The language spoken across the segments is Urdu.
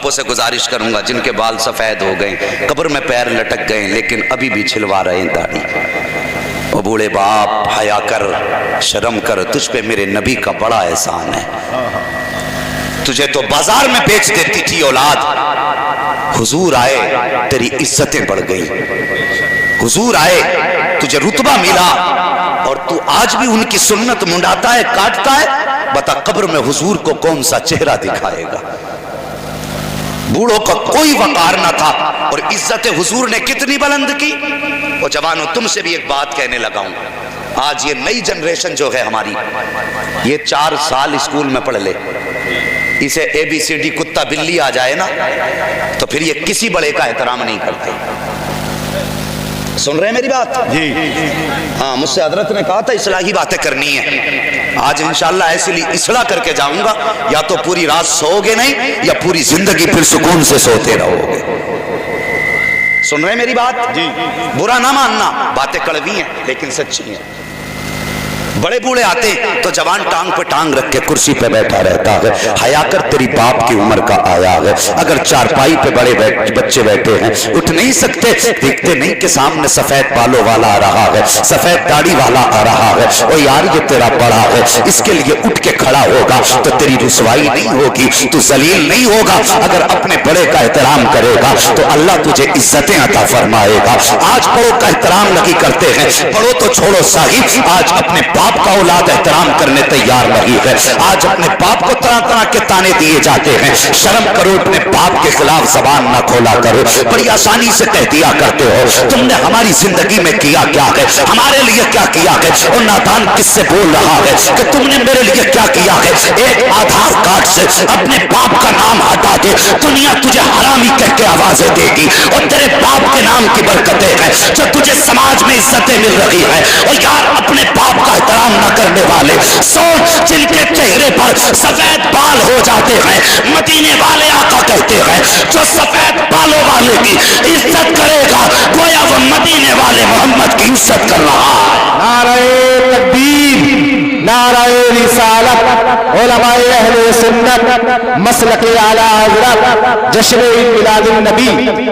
باپوں سے گزارش کروں گا جن کے بال سفید ہو گئے، قبر میں پیر لٹک گئے لیکن ابھی بھی چھلوا رہے ہیں داڑھی، او بوڑھے باپ حیا کر، شرم کر، تجھ پہ میرے نبی کا بڑا احسان ہے۔ تجھے تو بازار میں بیچ دیتی تھی اولاد، حضور آئے تیری عزتیں بڑھ گئی، حضور آئے تجھے رتبہ ملا، اور تو آج بھی ان کی سنت منڈاتا ہے، کاٹتا ہے۔ بتا قبر میں حضور کو کون سا چہرہ دکھائے گا؟ بوڑھوں کا کوئی وقار نہ تھا اور عزت حضور نے کتنی بلند کی۔ اور جوانوں تم سے بھی ایک بات کہنے لگا ہوں، آج یہ نئی جنریشن جو ہے ہماری، یہ 4 سال اسکول میں پڑھ لے، اسے ABCD کتا بلی آ جائے نا تو پھر یہ کسی بڑے کا احترام نہیں کرتے۔ سن رہے ہیں میری بات؟ جی ہاں، مجھ سے حضرت نے کہا تھا اصلاحی باتیں کرنی ہیں، آج انشاءاللہ ایسے لیے اصلاح کر کے جاؤں گا، یا تو پوری رات سو گے نہیں یا پوری زندگی پھر سکون سے سوتے رہو گے۔ سن رہے ہیں میری بات؟ جی برا نہ ماننا، باتیں کڑوی ہیں لیکن سچی ہیں۔ بڑے بوڑھے آتے تو جوان ٹانگ پہ ٹانگ رکھ کے کرسی پہ بیٹھا رہتا ہے، حیا کر تیری باپ کی عمر کا آیا ہے، اگر چارپائی پہ بڑے بچے بیٹھے ہیں اٹھ نہیں سکتے، دیکھتے نہیں کہ سامنے سفید بالوں والا آ رہا ہے، سفید داڑھی والا آ رہا ہے، او یار یہ تیرا بڑا ہے، اس کے لیے اٹھ کے کھڑا ہوگا تو تیری رسوائی نہیں ہوگی، تو ذلیل نہیں ہوگا۔ اگر اپنے بڑے کا احترام کرے گا تو اللہ تجھے عزتیں عطا فرمائے گا۔ آج بڑوں کا احترام نہیں کرتے ہیں، بڑوں تو چھوڑو صاحب، آج اپنے باپ کا اولاد احترام کرنے تیار نہیں ہے، آج اپنے باپ کو طرح طرح کے تانے دیے جاتے ہیں۔ شرم کرو، اپنے باپ کے خلاف زبان نہ کھولا کرو، بڑی آسانی سے کہہ دیا کرتے ہو تم نے ہماری زندگی میں کیا کیا ہے، ہمارے لیے کیا کیا ہے، اور نادان کس سے بول رہا ہے کہ تم نے میرے لیے کیا کیا ہے۔ ایک آدھار کارڈ سے اپنے باپ کا نام ہٹا دے، دنیا تجھے حرامی کہہ کے آوازیں دے گی، اور تیرے باپ کے نام کی برکتیں ہیں جو تجھے سماج میں عزتیں مل رہی ہیں۔ اور یار اپنے باپ کا احترام نہ کرنے والے سوچ، جن کے چہرے پر سفید بال ہو جاتے ہیں، مدینے والے آقا کہتے ہیں جو سفید بالوں والے کی عزت کرے گا گویا وہ مدینے والے محمد کی عزت کر رہا ہے۔ نعرہ تکبیر، نعرہ رسالت، علماء اہل سنت، مسلک اعلی حضرت، جشن عید میلاد النبی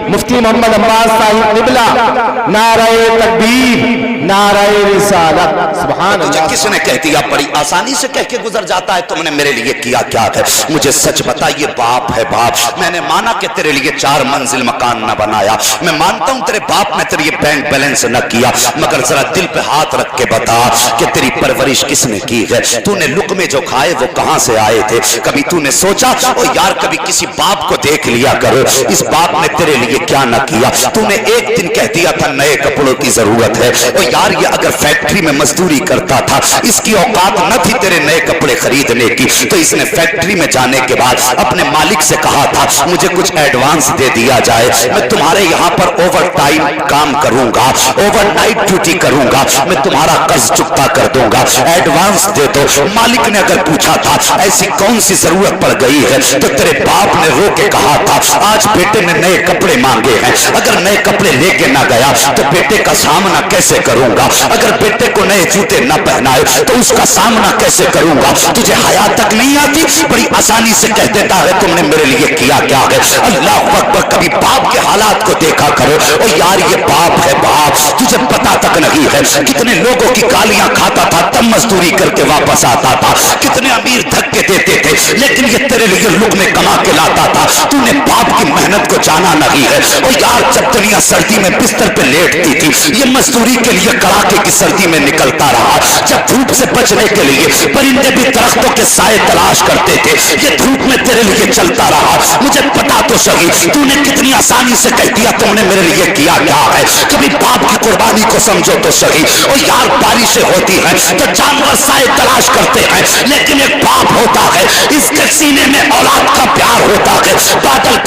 مفتی محمد عباس صاحب قبلہ، نعرہ تکبیر، نعرہ رسالت۔ سبحان تجھے اللہ۔ کس نے کہہ دیا؟ بڑی آسانی سے کہہ کے گزر جاتا ہے تم نے میرے لیے کیا کیا ہے۔ مجھے سچ بتا، یہ باپ ہے باپ، میں نے مانا کہ تیرے لیے 4 منزل مکان نہ بنایا، میں مانتا ہوں تیرے باپ نے تیرے بینک بیلنس نہ کیا، مگر ذرا دل پہ ہاتھ رکھ کے بتا کہ تیری پرورش کس نے کی ہے؟ تو نے لقمے جو کھائے وہ کہاں سے آئے تھے؟ کبھی تو نے سوچا او یار کبھی کسی باپ کو دیکھ لیا کرو، اس باپ نے تیرے لیے کیا نہ کیا؟ تو نے ایک دن کہہ دیا تھا نئے کپڑوں کی ضرورت ہے، او یار یہ اگر فیکٹری میں مزدوری کرتا تھا، اس کی اوقات نہ تھی تیرے نئے کپڑے خریدنے کی، تو اس نے فیکٹری میں جانے کے بعد اپنے مالک سے کہا تھا مجھے کچھ ایڈوانس دے دیا جائے، میں تمہارے یہاں پر اوور ٹائم کام کروں گا، اوور نائٹ ڈیوٹی کروں گا، میں تمہارا قرض چکتا کر دوں گا، ایڈوانس دے دو۔ مالک نے اگر پوچھا تھا ایسی کون سی ضرورت پڑ گئی ہے، تو تیرے باپ نے رو کے کہا تھا آج بیٹے نے نئے کپڑے مانگے ہیں، اگر نئے کپڑے لے کے نہ گیا تو بیٹے کا سامنا کیسے کروں گا، اگر بیٹے کو نئے جوتے نہ پہنائے تو اس کا سامنا کیسے کروں گا؟ تجھے حیا تک نہیں آتی، بڑی آسانی سے کہہ دیتا ہے تم نے میرے لیے کیا کیا ہے۔ اللہ اکبر، کبھی باپ کے حالات کو دیکھا کرو، اور یار یہ باپ ہے باپ، تجھے پتا تک نہیں ہے کتنے لوگوں کی گالیاں کھاتا تھا تب مزدوری کر کے واپس آتا تھا، کتنے امیر دھکے دیتے تھے لیکن یہ تیرے لیے لقمے کما کے لاتا تھا، تو نے باپ کی محنت کو جانا نہیں ہے۔ اور یار جب دنیا سردی میں بستر پہ لیٹتی تھی یہ مزدوری کے لیے کڑاکے کی سردی میں نکلتا رہا، جب دھوپ سے بچنے کے لیے پرندے بھی درختوں کے سائے تلاش کرتے تھے، یہ دھوپ میں تیرے لیے چلتا رہا۔ مجھے پتا تو صحیح تو نے کتنی آسانی سے کہہ دیا تم نے میرے لیے کیا کیا ہے، کبھی باپ کی قربانی کو سمجھو تو صحیح۔ اور یار بارشیں ہوتی ہیں تو جانور سائے تلاش کرتے ہیں، لیکن ایک باپ ہوتا ہے اس کے سینے میں اولاد کا پیار ہوتا ہے، بادل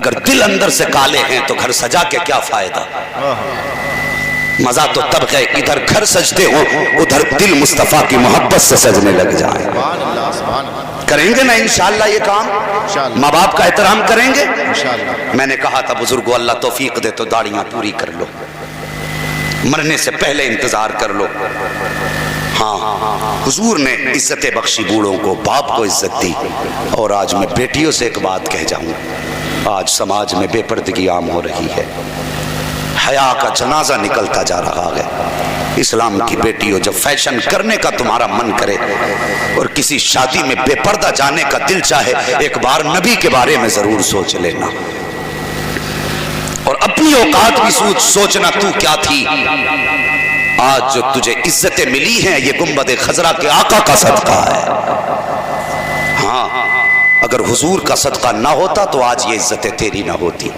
اگر دل اندر سے کالے ہیں تو گھر سجا کے کیا فائدہ؟ مزہ تو تب ہے ادھر گھر سجتے ہوں ادھر دل مصطفیٰ کی محبت سے سجنے لگ جائیں. کریں گے نا انشاءاللہ یہ کام؟ ماں باپ کا احترام کریں گے؟ میں نے کہا تھا بزرگو اللہ توفیق دے تو داڑیاں پوری کر لو، مرنے سے پہلے انتظار کر لو. ہاں حضور نے عزت بخشی بوڑھوں کو، باپ کو عزت دی. اور آج میں بیٹیوں سے ایک بات کہہ جاؤں، آج سماج میں بے پردگی عام ہو رہی ہے، حیا کا جنازہ نکلتا جا رہا ہے. اسلام کی بیٹیوں، جب فیشن کرنے کا تمہارا من کرے اور کسی شادی میں بے پردہ جانے کا دل چاہے، ایک بار نبی کے بارے میں ضرور سوچ لینا اور اپنی اوقات بھی سوچنا تو کیا تھی. آج جو تجھے عزتیں ملی ہیں یہ گنبد خضرا کے آقا کا صدقہ ہے. ہاں اگر حضور کا صدقہ نہ ہوتا تو آج یہ عزتیں تیری نہ ہوتی.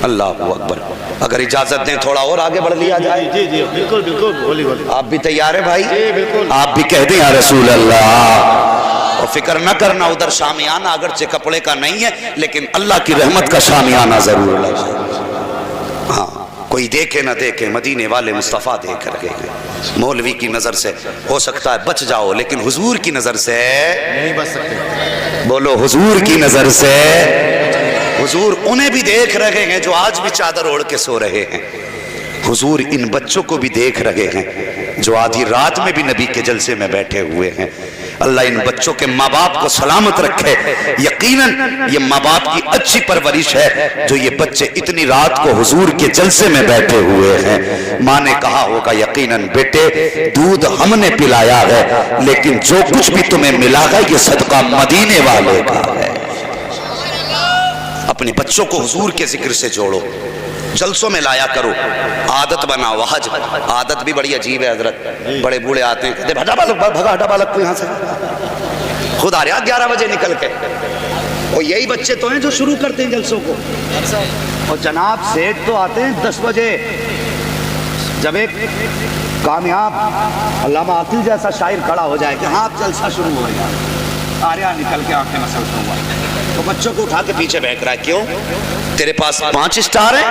اللہ اکبر. اگر اجازت دیں تھوڑا اور آگے بڑھ لیا جائے. جی جی بالکل بالکل بولی بولی. آپ بھی تیار ہیں بھائی؟ جی بالکل. آپ بھی کہہ دیں یا رسول اللہ. اور فکر نہ کرنا ادھر شامیانہ اگرچہ کپڑے کا نہیں ہے لیکن اللہ کی رحمت کا شامیانہ ضرور لگا. ہاں کوئی دیکھے نہ دیکھے مدینے والے مصطفیٰ دیکھ کر گئے. مولوی کی نظر سے ہو سکتا ہے بچ جاؤ لیکن حضور کی نظر سے نہیں بچ سکتے. بولو حضور کی نظر سے. حضور انہیں بھی دیکھ رہے ہیں جو آج بھی چادر اوڑھ کے سو رہے ہیں. حضور ان بچوں کو بھی دیکھ رہے ہیں جو آدھی رات میں بھی نبی کے جلسے میں بیٹھے ہوئے ہیں. اللہ ان بچوں کے ماں باپ کو سلامت رکھے. یقیناً یہ ماں باپ کی اچھی پرورش ہے جو یہ بچے اتنی رات کو حضور کے جلسے میں بیٹھے ہوئے ہیں. ماں نے کہا ہوگا یقیناً بیٹے دودھ ہم نے پلایا ہے لیکن جو کچھ بھی تمہیں ملا ہے یہ صدقہ مدینے والے کا ہے. اپنے بچوں کو حضور کے ذکر سے جوڑو، جلسوں میں لایا کرو، عادت بناؤ. حج عادت بھی بڑی عجیب ہے حضرت. بڑے بوڑھے آتے ہیں کہتے بھگا ہٹا بالک کو یہاں سے، خود آ رہا 11 بجے نکل کے. اور یہی بچے تو ہیں جو شروع کرتے ہیں جلسوں کو. اور جناب سیٹ تو آتے ہیں 10 بجے. جب ایک کامیاب علامہ عاقل جیسا شاعر کھڑا ہو جائے کہ ہاں اب جلسہ شروع ہو رہا ہے، آریا نکل کے آنکھیں مسلسل ہوا تو بچوں کو اٹھا کے پیچھے بہک رہا ہے. کیوں؟ تیرے پاس 5 اسٹار ہیں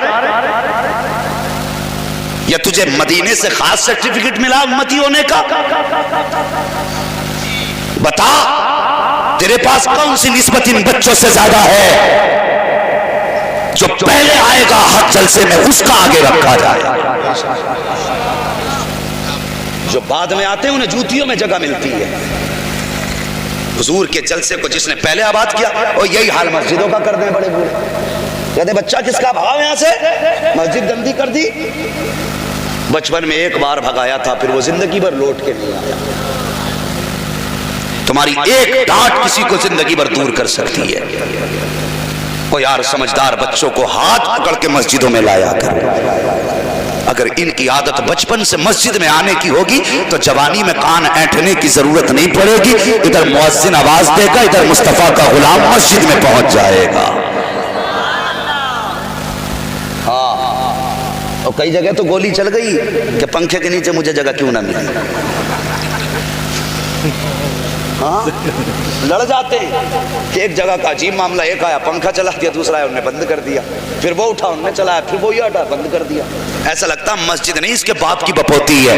یا تجھے مدینے سے خاص سرٹیفکیٹ ملا امتی ہونے کا؟ بتا تیرے پاس کون سی نسبت ان بچوں سے زیادہ ہے؟ جو پہلے آئے گا حق جلسے میں اس کا آگے رکھا جائے. جو بعد میں آتے ہیں انہیں جوتیوں میں جگہ ملتی ہے. حضور کے جلسے کو جس نے پہلے آباد کیا اور یہی حال مسجدوں کا کر دیں بڑے بوڑھے. کہتے بچہ کس کا بھگاؤ یہاں سے، مسجد گندی کر دی. بچپن میں ایک بار بھگایا تھا پھر وہ زندگی بھر لوٹ کے نہیں آیا. تمہاری ایک ڈانٹ کسی کو زندگی بھر دور کر سکتی ہے. او یار سمجھدار بچوں کو ہاتھ پکڑ کے مسجدوں میں لایا کر. اگر ان کی عادت بچپن سے مسجد میں آنے کی ہوگی تو جوانی میں کان اینٹھنے کی ضرورت نہیں پڑے گی. ادھر مؤذن آواز دے گا ادھر مصطفیٰ کا غلام مسجد میں پہنچ جائے گا. اور کئی جگہ تو گولی چل گئی کہ پنکھے کے نیچے مجھے جگہ کیوں نہ ملی. ہاں لڑ جاتے ہیں کہ ایک جگہ کا عجیب معاملہ. ایک آیا پنکھا چلا دیا، دوسرا آیا انہوں نے بند کر دیا، پھر وہ اٹھا انہوں نے چلایا، پھر وہ یہ ہٹا بند کر دیا. ایسا لگتا مسجد نہیں اس کے باپ کی بپوتی ہے.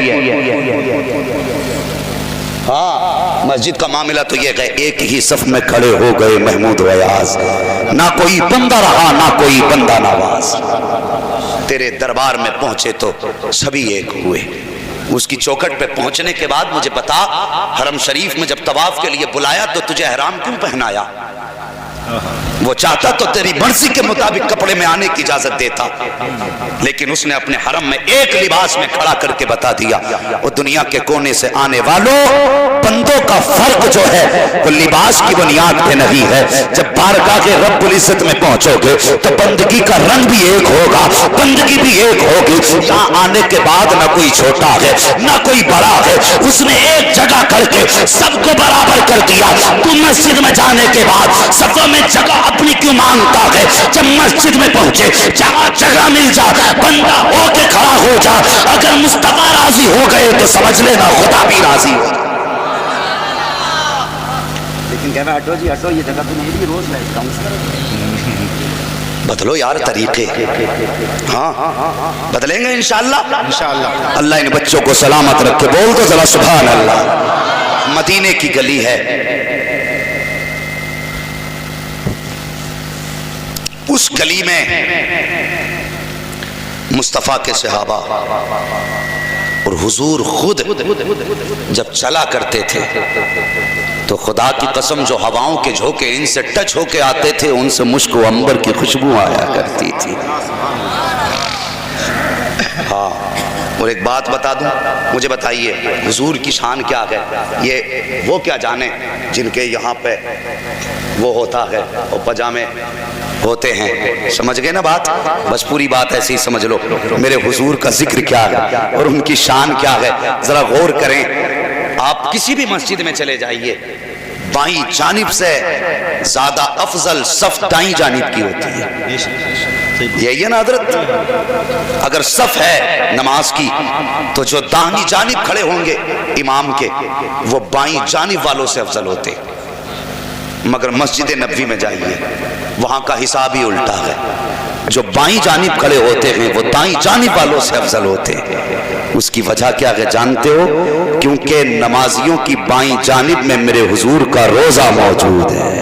ہاں مسجد کا معاملہ تو یہ ہے ایک ہی صف میں کھڑے ہو گئے محمود و ایاز، نہ کوئی بندہ رہا نہ کوئی بندہ نواز. تیرے دربار میں پہنچے تو سبھی ایک ہوئے. اس کی چوکھٹ پہ پہنچنے کے بعد مجھے بتا حرم شریف میں جب طواف کے لیے بلایا تو تجھے احرام کیوں پہنایا؟ وہ چاہتا تو تیری مرضی کے مطابق کپڑے میں آنے کی اجازت دیتا لیکن اس نے اپنے حرم میں ایک لباس میں کھڑا کر کے بتا دیا وہ دنیا کے کونے سے آنے والوں بندوں کا فرق جو ہے وہ لباس کی بنیاد پہ نہیں ہے. جب بارگاہ کے رب العزت میں پہنچو گے تو بندگی کا رنگ بھی ایک ہوگا، بندگی بھی ایک ہوگی. یہاں آنے کے بعد نہ کوئی چھوٹا ہے نہ کوئی بڑا ہے، اس نے ایک جگہ کر کے سب کو برابر کر دیا. تو مسجد میں جانے کے بعد صفوں میں جگہ اپنی کیوں مانگتا ہے؟ جب مسجد میں پہنچے جہاں جگہ مل جا بندہ ہو کے کھڑا ہو جا. اگر مصطفیٰ راضی ہو گئے تو سمجھ لینا خدا بھی راضی ہو. لیکن کہہ رہا ہٹو جی ہٹو، یہ جگہ تو میری روز بیٹھتا ہوں. بدلو یار طریقے. ہاں بدلیں گے انشاءاللہ. انشاءاللہ. اللہ ان بچوں کو سلامت رکھے. بول تو ذرا سبحان اللہ. مدینے کی گلی ہے, اس گلی میں مصطفیٰ کے صحابہ اور حضور خود جب چلا کرتے تھے تو خدا کی قسم جو ہواؤں کے جھونکے ان سے ٹچ ہو کے آتے تھے ان سے مشک و عنبر کی خوشبو آیا کرتی تھی. ہاں. اور ایک بات بتا دوں, مجھے بتائیے حضور کی شان کیا ہے؟ یہ وہ کیا جانے جن کے یہاں پہ وہ ہوتا ہے اور پجامے ہوتے ہیں. سمجھ گئے نا بات؟ بس پوری بات ایسی ہی سمجھ لو. میرے حضور کا ذکر کیا ہے اور ان کی شان کیا ہے, ذرا غور کریں. آپ کسی بھی مسجد میں چلے جائیے, بائیں جانب سے زیادہ افضل صف دائیں جانب کی ہوتی ہے. یہی ہے نا حضرت؟ اگر صف ہے نماز کی تو جو داہنی جانب کھڑے ہوں گے امام کے وہ بائیں جانب والوں سے افضل ہوتے. مگر مسجد نبوی میں جائیے, وہاں کا حساب ہی الٹا ہے. جو بائیں جانب کھڑے ہوتے ہیں وہ دائیں جانب والوں سے افضل ہوتے ہیں. اس کی وجہ کیا ہے جانتے ہو؟ کیونکہ نمازیوں کی بائیں جانب میں میرے حضور کا روزہ موجود ہے.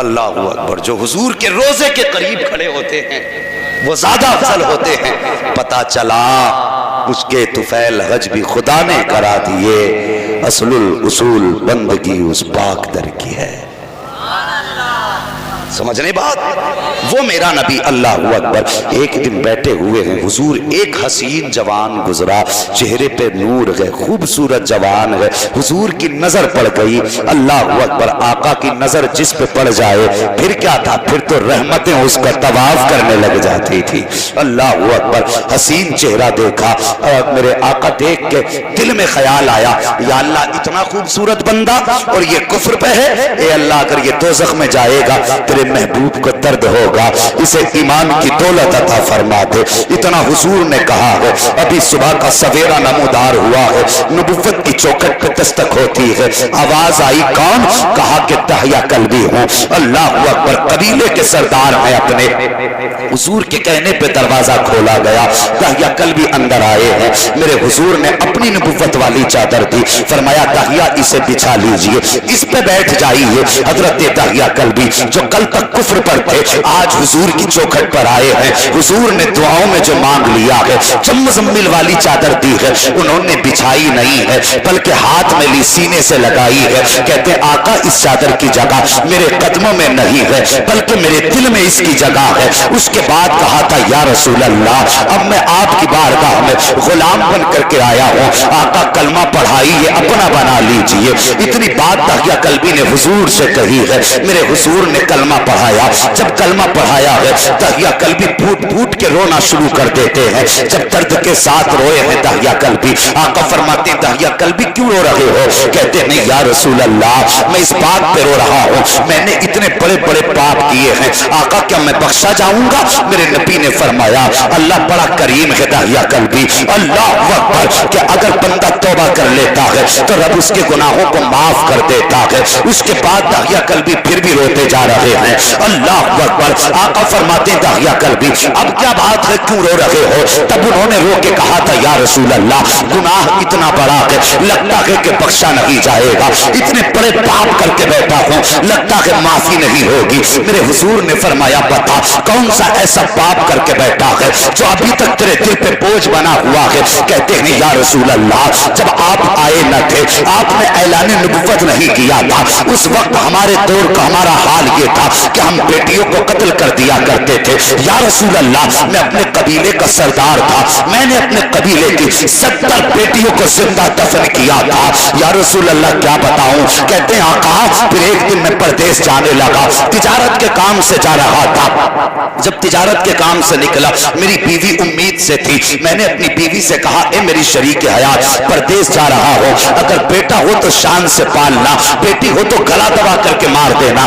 اللہ اکبر. جو حضور کے روزے کے قریب کھڑے ہوتے ہیں وہ زیادہ افضل ہوتے ہیں. پتہ چلا اس کے طفیل حج بھی خدا نے کرا دیے. اصل الاصول بندگی اس پاک در کی ہے. سمجھنے بات؟ وہ میرا نبی. اللہ اکبر. ایک دن بیٹھے ہوئے ہیں حضور, ایک حسین جوان گزرا, چہرے پہ نور ہے, خوبصورت جوان ہے. حضور کی نظر پڑ گئی. اللہ اکبر. آقا کی نظر جس پہ پڑ جائے پھر کیا تھا, پھر تو رحمتیں اس کا طواف کرنے لگ جاتی تھی. اللہ اکبر. حسین چہرہ دیکھا اور میرے آقا دیکھ کے دل میں خیال آیا, یا اللہ اتنا خوبصورت بندہ اور یہ کفر پہ ہے, اے اللہ اگر یہ دوزخ میں جائے گا تیرے محبوب کو درد ہوگا, اسے ایمان کی دولت عطا فرما دے. اتنا حضور نے کہا ہے. ابھی صبح کا سویرا نمودار ہوا ہے, نبوت کی چوکھٹ پہ دستک ہوتی ہے. آواز آئی کون؟ کہا کہ دہیا کلبی ہوں. اللہ اکبر. قبیلے کے سردار ہیں اپنے. حضور کے کہنے پہ دروازہ کھولا گیا, دہیا کلبی اندر آئے ہیں. میرے حضور نے اپنی نبوت والی چادر دی, فرمایا دہیا اسے بچھا لیجئے, اس پہ بیٹھ جائیے. حضرت دہیا کلبی جو کل تک کفر پر تھے آج حضور کی چوکھٹ پر آئے ہیں. حضور نے دعاؤں میں جو مانگ لیا ہے, جو مزمل والی چادر دی ہے انہوں نے بچھائی نہیں ہے بلکہ ہاتھ میں لی, سینے سے لگائی ہے. کہتے ہیں آقا اس چادر کی جگہ میرے قدموں میں نہیں ہے بلکہ میرے دل میں اس کی جگہ ہے. اس کے بعد کہا تھا یا رسول اللہ اب میں آپ کی بارگاہ میں غلام بن کر کے آیا ہوں, آقا کلمہ پڑھائیے, اپنا بنا لیجئے. اتنی بات دہیا کلبی نے حضور سے کہی ہے. میرے حضور نے کلمہ پڑھایا. جب کلمہ پڑھایا ہے دہیا کلبی پھوٹ پھوٹ کے رونا شروع کر دیتے ہیں. جب درد کے ساتھ روئے ہیں دہیا کلبی, آقا فرماتے ہیں دہیا کلبی کیوں رو رہے ہو؟ کہتے نہیں یا رسول اللہ میں اس بات پہ رو رہا ہوں, میں نے اتنے بڑے بڑے پاپ کیے ہیں, آقا کیا میں بخشا جاؤں گا؟ میرے نبی نے فرمایا اللہ بڑا کریم ہے دہیا کلبی. اللہ اکبر. کہ اگر بندہ توبہ کر لیتا ہے تو رب اس کے گناہوں کو معاف کر دیتا ہے. اس کے بعد دہیا کلبی پھر بھی روتے جا رہے ہیں. اللہ اکبر. آقا فرماتے ہیں دہیا کلبی اب کیا بات ہے, کیوں رو رہے ہو؟ تب انہوں نے رو کے کہا تھا یا رسول اللہ گناہ اتنا بڑا ہے لگتا ہے کہ بخشا نہیں جائے گا, اتنے بڑے پاپ کر کے بیٹھا ہوں لگتا ہے معافی نہیں ہوگی. میرے حضور نے فرمایا بتا کون سا ایسا پاپ کر کے بیٹھا ہے جو ابھی تک تیرے دل پہ بوجھ بنا ہوا ہے؟ کہتے ہیں یا رسول اللہ جب آپ آئے نہ تھے, آپ نے اعلان نبوت نہیں کیا تھا, اس وقت ہمارے دور کا ہمارا حال یہ تھا کہ ہم بیٹیوں کو قتل کر دیا کرتے تھے. یا رسول اللہ میں اپنے قبیلے کا سردار تھا, میں نے اپنے قبیلے کی 70 بیٹیوں کو زندہ دفن کیا تھا. یا رسول اللہ کیا بتاؤں؟ کہتے ہیں آقا پھر ایک دن میں پردیس جانے لگا, تجارت کے کام سے جا رہا تھا. جب تجارت کے کام سے نکلا میری بیوی امید سے تھی, میں نے اپنی بیوی سے کہا اے میری شریک حیات پردیس جا رہا ہو, اگر بیٹا ہو تو شان سے پالنا, بیٹی ہو تو گلا دبا کر کے مار دینا.